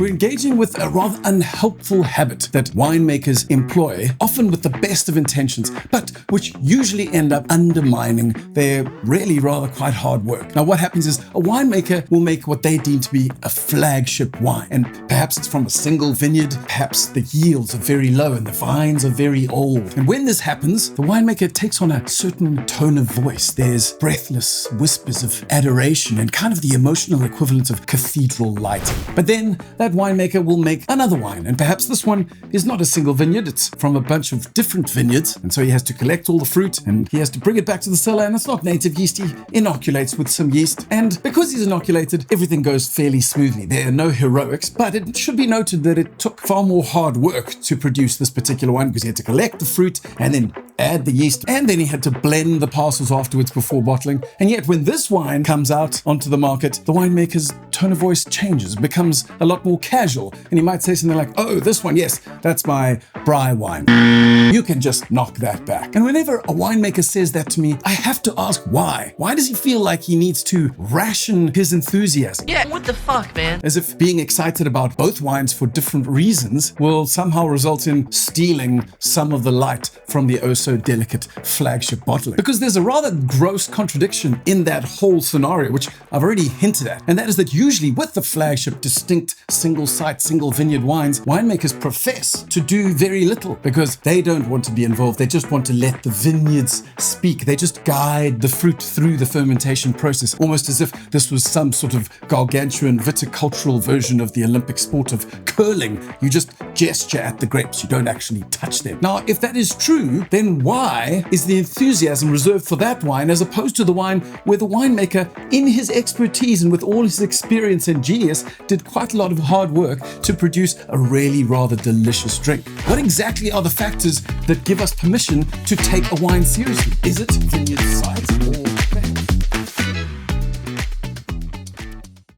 we're engaging with a rather unhelpful habit that winemakers employ, often with the best of intentions, but which usually end up undermining their really rather quite hard work. Now, what happens is a winemaker will make what they deem to be a flagship wine, and perhaps it's from a single vineyard, perhaps the yields are very low and the vines are very old. And when this happens, the winemaker takes on a certain tone of voice. There's breathless whispers of adoration and kind of the emotional equivalent of cathedral lighting. But then that winemaker will make another wine, and perhaps this one is not a single vineyard, it's from a bunch of different vineyards, and so he has to collect all the fruit and he has to bring it back to the cellar, and it's not native yeast, he inoculates with some yeast, and because he's inoculated, everything goes fairly smoothly. There are no heroics, but it should be noted that it took far more hard work to produce this particular wine, because he had to collect the fruit and then add the yeast, and then he had to blend the parcels afterwards before bottling. And yet when this wine comes out onto the market, the winemaker's tone of voice changes, becomes a lot more casual, and he might say something like, "Oh, this one, yes, that's my Bry wine. You can just knock that back." And whenever a winemaker says that to me, I have to ask why. Why does he feel like he needs to ration his enthusiasm? Yeah, what the fuck, man? As if being excited about both wines for different reasons will somehow result in stealing some of the light from the oh-so-delicate flagship bottling. Because there's a rather gross contradiction in that whole scenario, which I've already hinted at, and that is that usually with the flagship, distinct, single-site, single-vineyard wines, winemakers profess to do very little because they don't want to be involved. They just want to let the vineyards speak. They just guide the fruit through the fermentation process, almost as if this was some sort of gargantuan viticultural version of the Olympic sport of curling. You just gesture at the grapes, you don't actually touch them. Now, if that is true, then why is the enthusiasm reserved for that wine as opposed to the wine where the winemaker, in his expertise and with all his experience and genius, did quite a lot of hard work to produce a really rather delicious drink? What exactly are the factors that give us permission to take a wine seriously? Is it vineyard size or